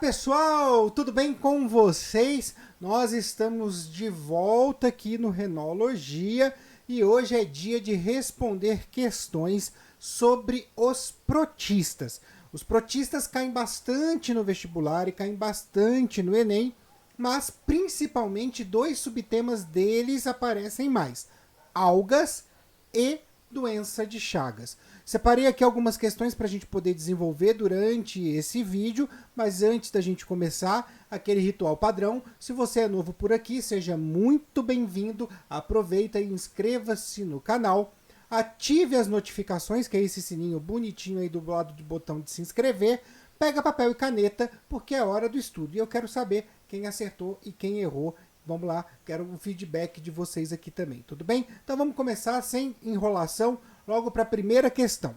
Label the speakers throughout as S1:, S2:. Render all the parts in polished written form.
S1: Pessoal, tudo bem com vocês? Nós estamos de volta aqui no Renologia e hoje é dia de responder questões sobre os protistas. Os protistas caem bastante no vestibular e caem bastante no Enem, mas principalmente dois subtemas deles aparecem mais: algas e doença de Chagas. Separei aqui algumas questões para a gente poder desenvolver durante esse vídeo, mas antes da gente começar, aquele ritual padrão. Se você é novo por aqui, seja muito bem-vindo, aproveita e inscreva-se no canal, ative as notificações, que é esse sininho bonitinho aí do lado do botão de se inscrever, pega papel e caneta, porque é hora do estudo. E eu quero saber quem acertou e quem errou. Vamos lá, quero um feedback de vocês aqui também, tudo bem? Então vamos começar sem enrolação, logo para a primeira questão.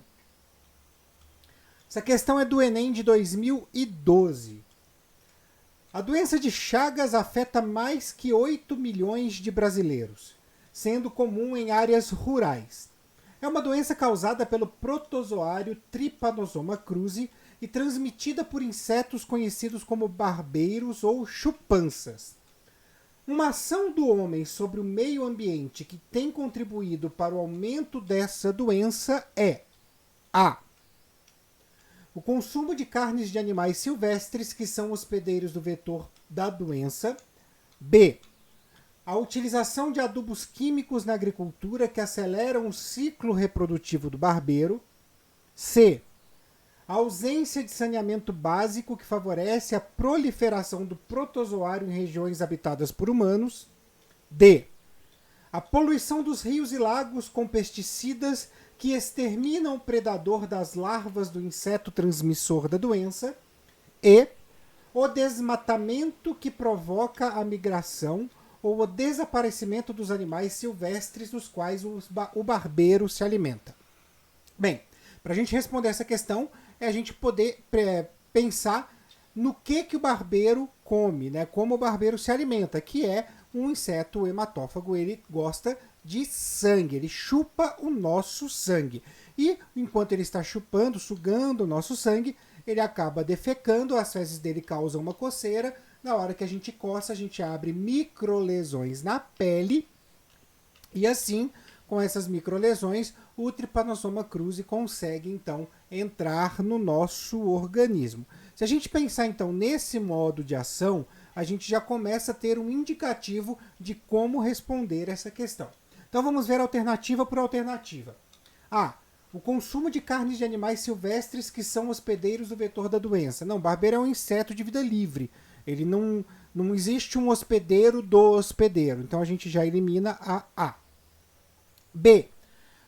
S1: Essa questão é do Enem de 2012. A doença de Chagas afeta mais que 8 milhões de brasileiros, sendo comum em áreas rurais. É uma doença causada pelo protozoário Trypanosoma cruzi e transmitida por insetos conhecidos como barbeiros ou chupanças. Uma ação do homem sobre o meio ambiente que tem contribuído para o aumento dessa doença é A. O consumo de carnes de animais silvestres que são hospedeiros do vetor da doença. B. A utilização de adubos químicos na agricultura que aceleram o ciclo reprodutivo do barbeiro. C. A ausência de saneamento básico que favorece a proliferação do protozoário em regiões habitadas por humanos. D. A poluição dos rios e lagos com pesticidas que exterminam o predador das larvas do inseto transmissor da doença. E. O desmatamento que provoca a migração ou o desaparecimento dos animais silvestres dos quais o barbeiro se alimenta. Bem, para a gente responder essa questão, é a gente poder pensar no que o barbeiro come, né? Como o barbeiro se alimenta, que é um inseto hematófago. Ele gosta de sangue, ele chupa o nosso sangue. E enquanto ele está chupando, sugando o nosso sangue, ele acaba defecando, as fezes dele causam uma coceira. Na hora que a gente coça, a gente abre microlesões na pele e assim, com essas microlesões, o Trypanosoma cruzi consegue, então, entrar no nosso organismo. Se a gente pensar, então, nesse modo de ação, a gente já começa a ter um indicativo de como responder essa questão. Então, vamos ver alternativa por alternativa. A. O consumo de carnes de animais silvestres que são hospedeiros do vetor da doença. Não, barbeiro é um inseto de vida livre. Ele não existe um hospedeiro do hospedeiro. Então, a gente já elimina a A. B.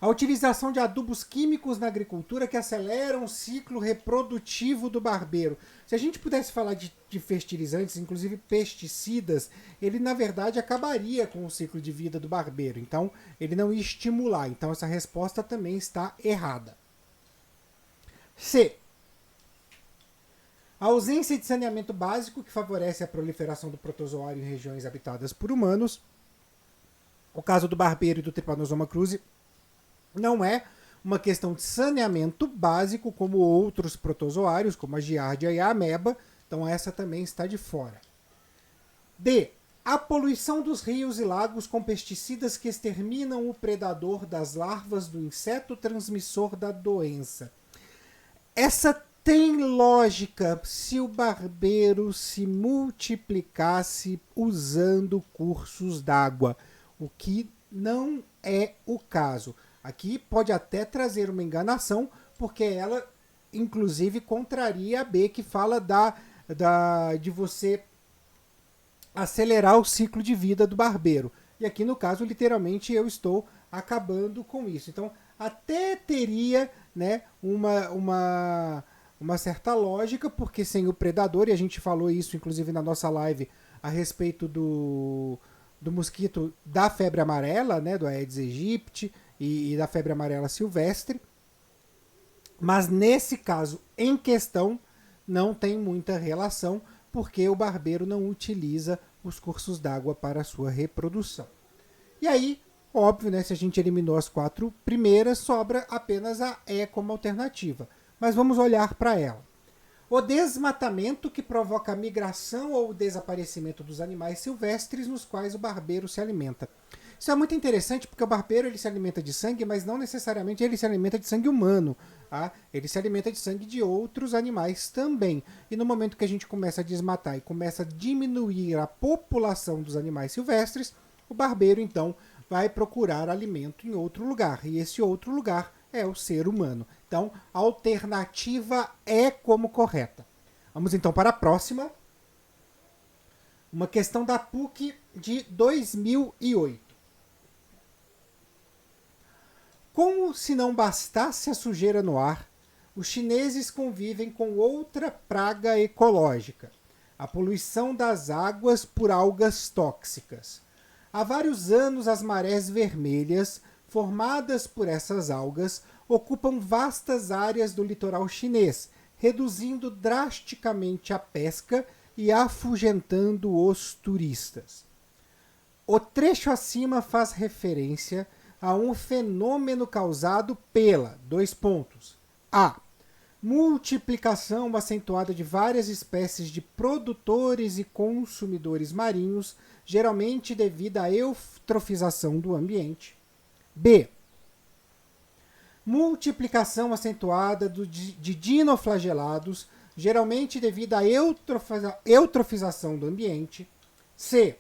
S1: A utilização de adubos químicos na agricultura que aceleram o ciclo reprodutivo do barbeiro. Se a gente pudesse falar de fertilizantes, inclusive pesticidas, ele na verdade acabaria com o ciclo de vida do barbeiro. Então, ele não ia estimular. Então, essa resposta também está errada. C. A ausência de saneamento básico que favorece a proliferação do protozoário em regiões habitadas por humanos. O caso do barbeiro e do Trypanosoma cruzi não é uma questão de saneamento básico como outros protozoários, como a giardia e a ameba. Então essa também está de fora. D. A poluição dos rios e lagos com pesticidas que exterminam o predador das larvas do inseto transmissor da doença. Essa tem lógica se o barbeiro se multiplicasse usando cursos d'água, o que não é o caso. Aqui pode até trazer uma enganação, porque ela, inclusive, contraria a B, que fala de você acelerar o ciclo de vida do barbeiro. E aqui, no caso, literalmente, eu estou acabando com isso. Então, até teria, né, uma certa lógica, porque sem o predador, e a gente falou isso, inclusive, na nossa live, a respeito do mosquito da febre amarela, né, do Aedes aegypti, e da febre amarela silvestre. Mas nesse caso em questão não tem muita relação, porque o barbeiro não utiliza os cursos d'água para a sua reprodução. E aí, óbvio, né, se a gente eliminou as 4 primeiras, sobra apenas a E como alternativa. Mas vamos olhar para ela. O desmatamento que provoca a migração ou o desaparecimento dos animais silvestres nos quais o barbeiro se alimenta. Isso é muito interessante porque o barbeiro ele se alimenta de sangue, mas não necessariamente ele se alimenta de sangue humano. Tá? Ele se alimenta de sangue de outros animais também. E no momento que a gente começa a desmatar e começa a diminuir a população dos animais silvestres, o barbeiro então vai procurar alimento em outro lugar. E esse outro lugar é o ser humano. Então, a alternativa é como correta. Vamos então para a próxima. Uma questão da PUC de 2008. Como se não bastasse a sujeira no ar, os chineses convivem com outra praga ecológica, a poluição das águas por algas tóxicas. Há vários anos as marés vermelhas, formadas por essas algas, ocupam vastas áreas do litoral chinês, reduzindo drasticamente a pesca e afugentando os turistas. O trecho acima faz referência a um fenômeno causado pela, a multiplicação acentuada de várias espécies de produtores e consumidores marinhos, geralmente devido à eutrofização do ambiente. B. Multiplicação acentuada de dinoflagelados, geralmente devido à eutrofização do ambiente. C.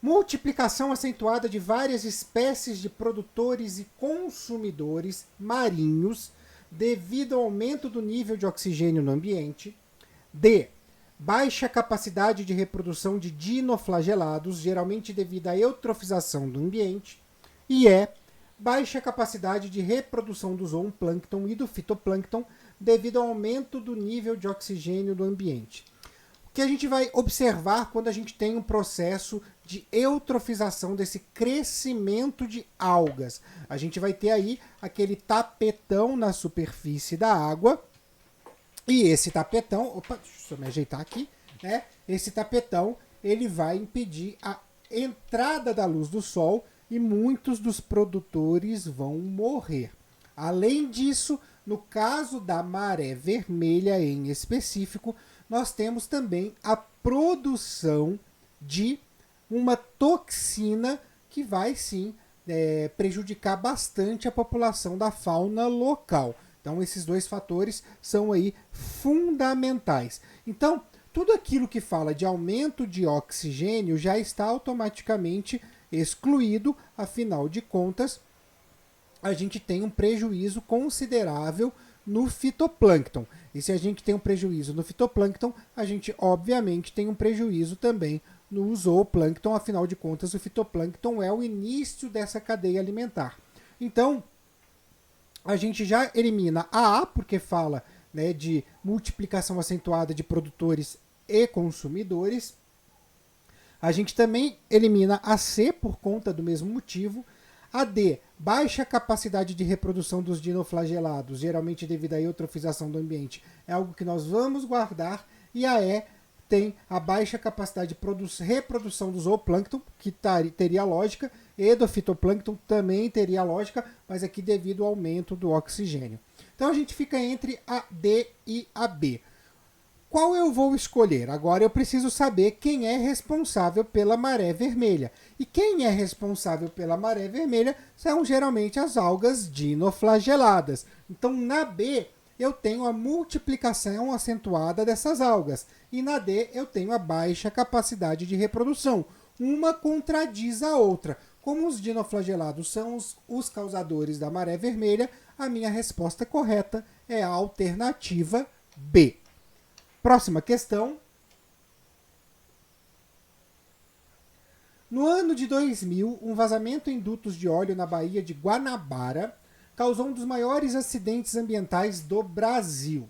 S1: Multiplicação acentuada de várias espécies de produtores e consumidores marinhos, devido ao aumento do nível de oxigênio no ambiente. D. Baixa capacidade de reprodução de dinoflagelados, geralmente devido à eutrofização do ambiente. E E. Baixa capacidade de reprodução do zooplâncton e do fitoplâncton, devido ao aumento do nível de oxigênio do ambiente. O que a gente vai observar quando a gente tem um processo de eutrofização desse crescimento de algas? A gente vai ter aí aquele tapetão na superfície da água, e esse tapetão, deixa eu me ajeitar aqui, né? Esse tapetão ele vai impedir a entrada da luz do sol e muitos dos produtores vão morrer. Além disso, no caso da maré vermelha em específico, nós temos também a produção de uma toxina que vai sim prejudicar bastante a população da fauna local. Então esses dois fatores são aí fundamentais. Então, tudo aquilo que fala de aumento de oxigênio já está automaticamente excluído, afinal de contas, a gente tem um prejuízo considerável no fitoplâncton. E se a gente tem um prejuízo no fitoplâncton, a gente obviamente tem um prejuízo também no zooplâncton, afinal de contas o fitoplâncton é o início dessa cadeia alimentar. Então, a gente já elimina a A, porque fala, né, de multiplicação acentuada de produtores e consumidores. A gente também elimina a C por conta do mesmo motivo. A D, baixa capacidade de reprodução dos dinoflagelados, geralmente devido à eutrofização do ambiente, é algo que nós vamos guardar. E a E tem a baixa capacidade de reprodução do zooplâncton, que teria lógica, e do fitoplâncton também teria lógica, mas aqui devido ao aumento do oxigênio. Então a gente fica entre a D e a B. Qual eu vou escolher? Agora eu preciso saber quem é responsável pela maré vermelha. E quem é responsável pela maré vermelha são geralmente as algas dinoflageladas. Então na B eu tenho a multiplicação acentuada dessas algas. E na D eu tenho a baixa capacidade de reprodução. Uma contradiz a outra. Como os dinoflagelados são os causadores da maré vermelha, a minha resposta correta é a alternativa B. Próxima questão. No ano de 2000, um vazamento em dutos de óleo na Baía de Guanabara causou um dos maiores acidentes ambientais do Brasil.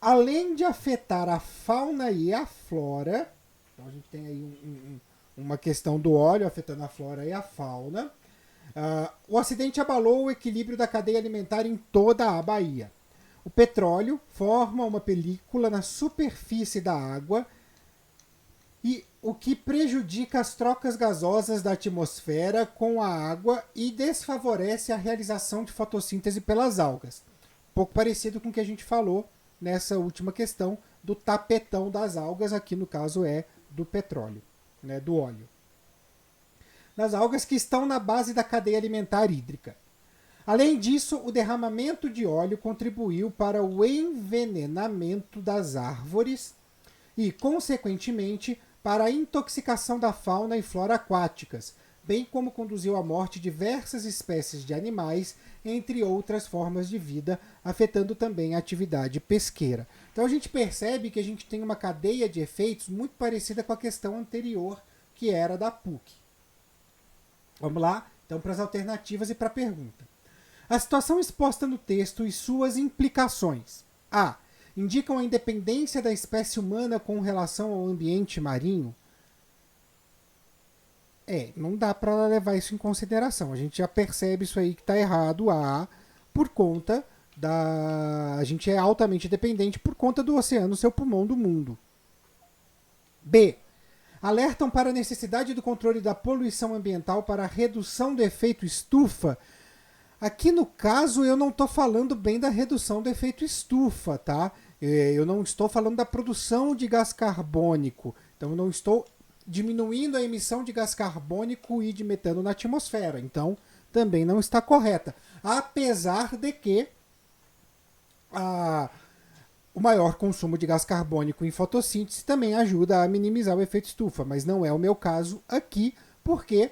S1: Além de afetar a fauna e a flora, então a gente tem aí uma questão do óleo afetando a flora e a fauna, o acidente abalou o equilíbrio da cadeia alimentar em toda a Bahia. O petróleo forma uma película na superfície da água, e o que prejudica as trocas gasosas da atmosfera com a água e desfavorece a realização de fotossíntese pelas algas. pouco parecido com o que a gente falou nessa última questão do tapetão das algas, aqui no caso é do petróleo, né, do óleo. Das algas que estão na base da cadeia alimentar hídrica. Além disso, o derramamento de óleo contribuiu para o envenenamento das árvores e, consequentemente, para a intoxicação da fauna e flora aquáticas, bem como conduziu à morte de diversas espécies de animais, entre outras formas de vida, afetando também a atividade pesqueira. Então a gente percebe que a gente tem uma cadeia de efeitos muito parecida com a questão anterior, que era da PUC. Vamos lá, então, para as alternativas e para a pergunta. A situação exposta no texto e suas implicações. A. Indicam a independência da espécie humana com relação ao ambiente marinho? Não dá para levar isso em consideração. A gente já percebe isso aí que está errado. A. Por conta da... A gente é altamente dependente por conta do oceano ser o pulmão do mundo. B. Alertam para a necessidade do controle da poluição ambiental para a redução do efeito estufa. Aqui no caso eu não estou falando bem da redução do efeito estufa, tá? Eu não estou falando da produção de gás carbônico. Então eu não estou diminuindo a emissão de gás carbônico e de metano na atmosfera. Então também não está correta. Apesar de que o maior consumo de gás carbônico em fotossíntese também ajuda a minimizar o efeito estufa. Mas não é o meu caso aqui, porque...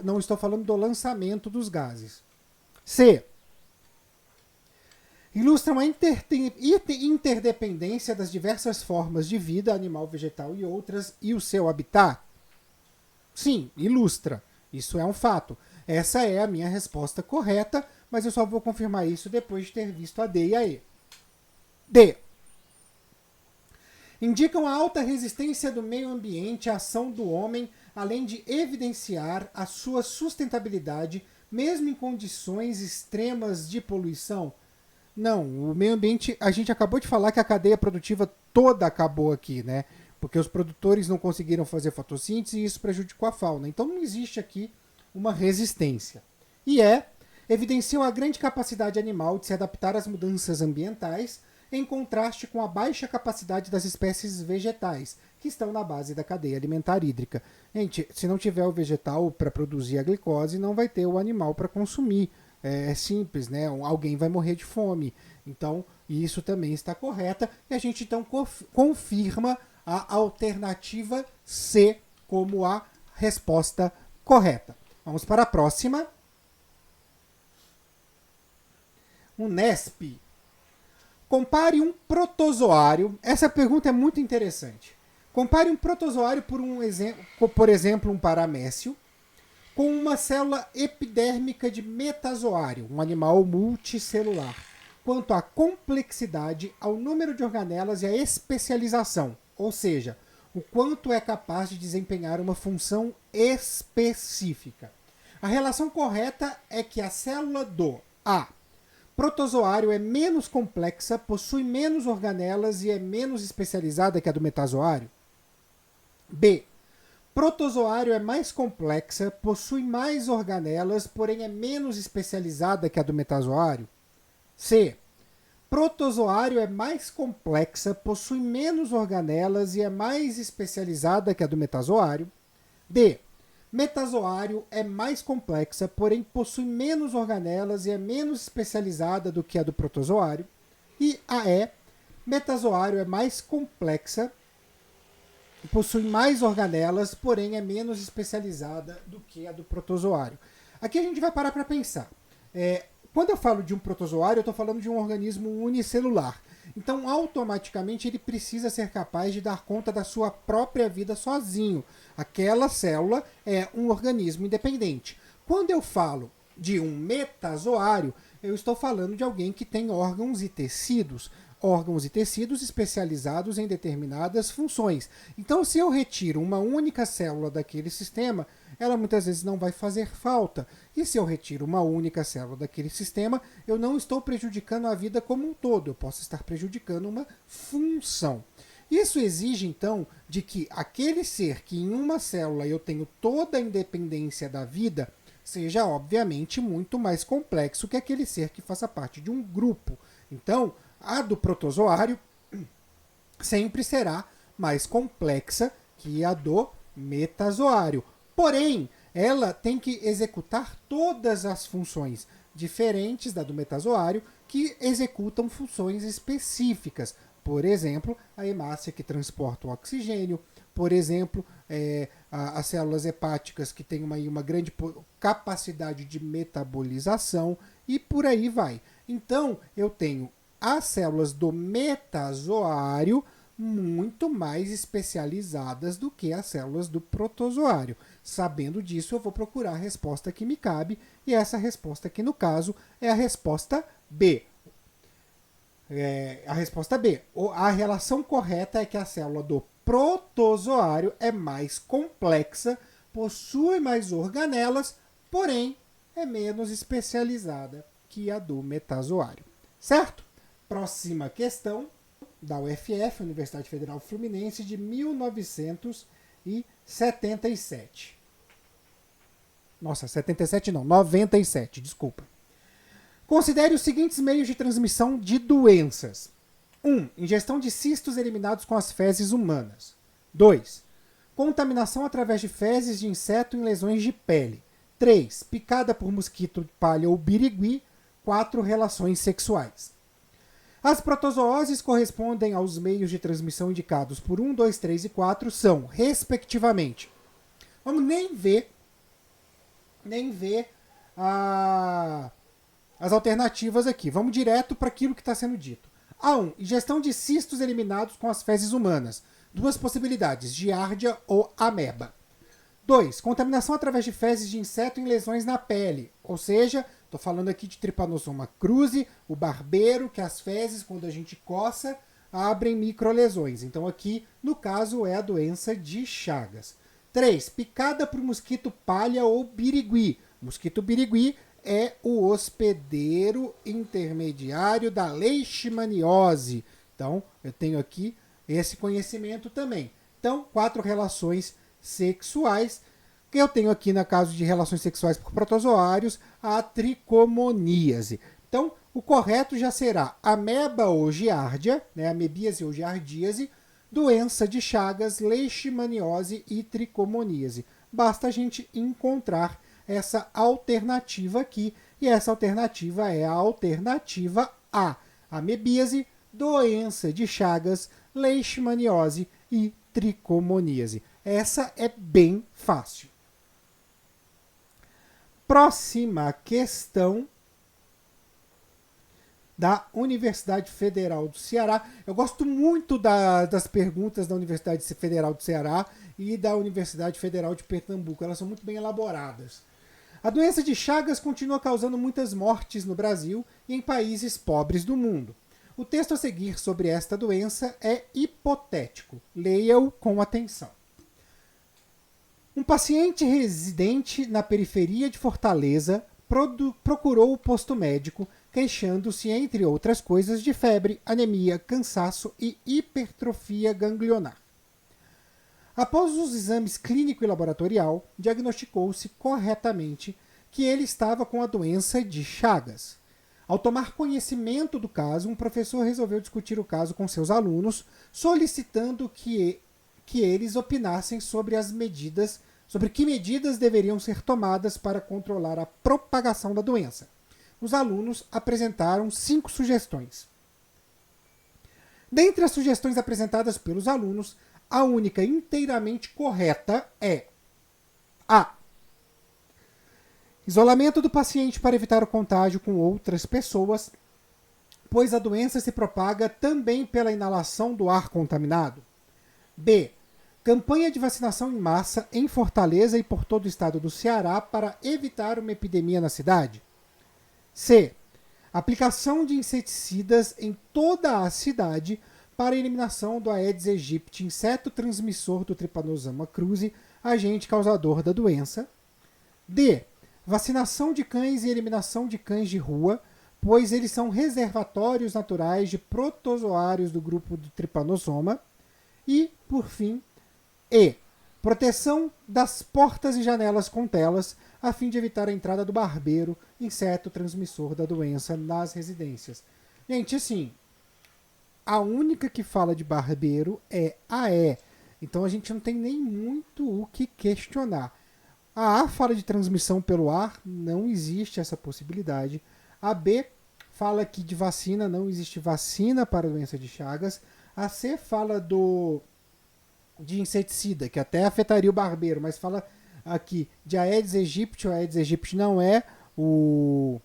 S1: não estou falando do lançamento dos gases. C. Ilustram a interdependência das diversas formas de vida, animal, vegetal e outras, e o seu habitat? Sim, ilustra. Isso é um fato. Essa é a minha resposta correta, mas eu só vou confirmar isso depois de ter visto a D e a E. D. Indicam a alta resistência do meio ambiente à ação do homem, além de evidenciar a sua sustentabilidade, mesmo em condições extremas de poluição? Não, o meio ambiente, a gente acabou de falar que a cadeia produtiva toda acabou aqui, né? Porque os produtores não conseguiram fazer fotossíntese e isso prejudicou a fauna. Então não existe aqui uma resistência. E evidenciam a grande capacidade animal de se adaptar às mudanças ambientais, em contraste com a baixa capacidade das espécies vegetais, que estão na base da cadeia alimentar hídrica. Gente, se não tiver o vegetal para produzir a glicose, não vai ter o animal para consumir. É simples, né? Alguém vai morrer de fome. Então, isso também está correta. E a gente, então, confirma a alternativa C como a resposta correta. Vamos para a próxima. Unesp. Compare um protozoário. Essa pergunta é muito interessante. Compare um protozoário, por exemplo, um paramécio, com uma célula epidérmica de metazoário, um animal multicelular, quanto à complexidade, ao número de organelas e à especialização, ou seja, o quanto é capaz de desempenhar uma função específica. A relação correta é que a célula do A. Protozoário é menos complexa, possui menos organelas e é menos especializada que a do metazoário. B. Protozoário é mais complexa, possui mais organelas, porém é menos especializada que a do metazoário. C. Protozoário é mais complexa, possui menos organelas e é mais especializada que a do metazoário. D. Metazoário é mais complexa, porém possui menos organelas e é menos especializada do que a do protozoário. E a E. Metazoário é mais complexa, possui mais organelas, porém é menos especializada do que a do protozoário. Aqui a gente vai parar para pensar. Quando eu falo de um protozoário, eu estou falando de um organismo unicelular. Então, automaticamente, ele precisa ser capaz de dar conta da sua própria vida sozinho. Aquela célula é um organismo independente. Quando eu falo de um metazoário, eu estou falando de alguém que tem órgãos e tecidos especializados em determinadas funções. Então, se eu retiro uma única célula daquele sistema, ela muitas vezes não vai fazer falta. E se eu retiro uma única célula daquele sistema, eu não estou prejudicando a vida como um todo, eu posso estar prejudicando uma função. Isso exige, então, de que aquele ser que em uma célula eu tenho toda a independência da vida, seja, obviamente, muito mais complexo que aquele ser que faça parte de um grupo. Então, a do protozoário sempre será mais complexa que a do metazoário. Porém, ela tem que executar todas as funções diferentes da do metazoário que executam funções específicas. Por exemplo, a hemácia que transporta o oxigênio, por exemplo, as células hepáticas que têm uma grande capacidade de metabolização e por aí vai. Então, eu tenho as células do metazoário muito mais especializadas do que as células do protozoário. Sabendo disso, eu vou procurar a resposta que me cabe, e essa resposta aqui, no caso, é a resposta B. A resposta B. A relação correta é que a célula do protozoário é mais complexa, possui mais organelas, porém é menos especializada que a do metazoário. Certo? Próxima questão, da UFF, Universidade Federal Fluminense, de 1977. Nossa, 77 não, 97, desculpa. Considere os seguintes meios de transmissão de doenças. 1. Ingestão de cistos eliminados com as fezes humanas. 2. Contaminação através de fezes de inseto em lesões de pele. 3. Picada por mosquito palha ou birigui. 4. Relações sexuais. As protozooses correspondem aos meios de transmissão indicados por 1, 2, 3 e 4 são, respectivamente. Vamos nem ver as alternativas aqui. Vamos direto para aquilo que está sendo dito. A1. Ingestão de cistos eliminados com as fezes humanas. Duas possibilidades, giardia ou ameba. 2. Contaminação através de fezes de inseto em lesões na pele. Ou seja, estou falando aqui de Trypanosoma cruzi, o barbeiro, que as fezes, quando a gente coça, abrem microlesões. Então aqui, no caso, é a doença de Chagas. 3. Picada por mosquito palha ou birigui. Mosquito birigui é o hospedeiro intermediário da leishmaniose. Então, eu tenho aqui esse conhecimento também. Então, 4 relações sexuais. Que eu tenho aqui, no caso de relações sexuais por protozoários, a tricomoníase. Então, o correto já será ameba ou giardia, né, amebíase ou giardíase, doença de Chagas, leishmaniose e tricomoníase. Basta a gente encontrar essa alternativa aqui, e essa alternativa é a alternativa A. Amebíase, doença de Chagas, leishmaniose e tricomoníase. Essa é bem fácil. Próxima questão da Universidade Federal do Ceará. Eu gosto muito das perguntas da Universidade Federal do Ceará e da Universidade Federal de Pernambuco. Elas são muito bem elaboradas. A doença de Chagas continua causando muitas mortes no Brasil e em países pobres do mundo. O texto a seguir sobre esta doença é hipotético. Leia-o com atenção. Um paciente residente na periferia de Fortaleza procurou o posto médico, queixando-se, entre outras coisas, de febre, anemia, cansaço e hipertrofia ganglionar. Após os exames clínico e laboratorial, diagnosticou-se corretamente que ele estava com a doença de Chagas. Ao tomar conhecimento do caso, um professor resolveu discutir o caso com seus alunos, solicitando que eles opinassem sobre que medidas deveriam ser tomadas para controlar a propagação da doença. Os alunos apresentaram 5 sugestões. Dentre as sugestões apresentadas pelos alunos, a única inteiramente correta é A. Isolamento do paciente para evitar o contágio com outras pessoas, pois a doença se propaga também pela inalação do ar contaminado. B. Campanha de vacinação em massa em Fortaleza e por todo o estado do Ceará para evitar uma epidemia na cidade. C. Aplicação de inseticidas em toda a cidade para a eliminação do Aedes aegypti, inseto transmissor do Trypanosoma cruzi, agente causador da doença. D. Vacinação de cães e eliminação de cães de rua, pois eles são reservatórios naturais de protozoários do grupo do Trypanosoma. E, por fim, E. Proteção das portas e janelas com telas, a fim de evitar a entrada do barbeiro, inseto transmissor da doença, nas residências. Gente, assim, a única que fala de barbeiro é a E. Então a gente não tem nem muito o que questionar. A A fala de transmissão pelo ar, não existe essa possibilidade. A B fala que de vacina, não existe vacina para a doença de Chagas. A C fala de inseticida, que até afetaria o barbeiro, mas fala aqui de Aedes aegypti. O Aedes aegypti não é o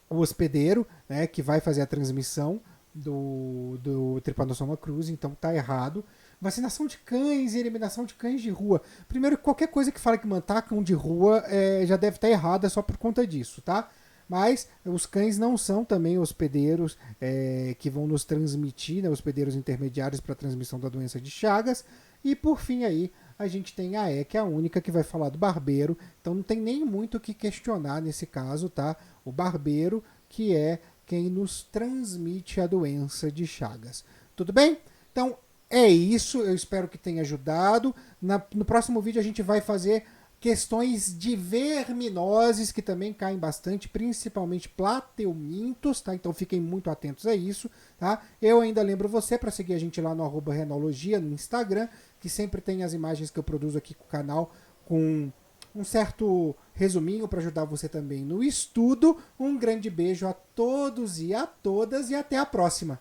S1: hospedeiro, né, que vai fazer a transmissão do Trypanosoma cruzi, então tá errado. Vacinação de cães e eliminação de cães de rua. Primeiro, qualquer coisa que fala que matar cão de rua já deve estar errada só por conta disso, tá? Mas os cães não são também hospedeiros que vão nos transmitir, né, hospedeiros intermediários para a transmissão da doença de Chagas. E por fim aí, a gente tem a E, que é a única que vai falar do barbeiro. Então não tem nem muito o que questionar nesse caso, tá? O barbeiro, que é quem nos transmite a doença de Chagas. Tudo bem? Então é isso, eu espero que tenha ajudado. No próximo vídeo a gente vai fazer questões de verminoses, que também caem bastante, principalmente plateumintos, tá? Então fiquem muito atentos a isso, tá? Eu ainda lembro você para seguir a gente lá no @renologia no Instagram, que sempre tem as imagens que eu produzo aqui com o canal, com um certo resuminho para ajudar você também no estudo. Um grande beijo a todos e a todas e até a próxima!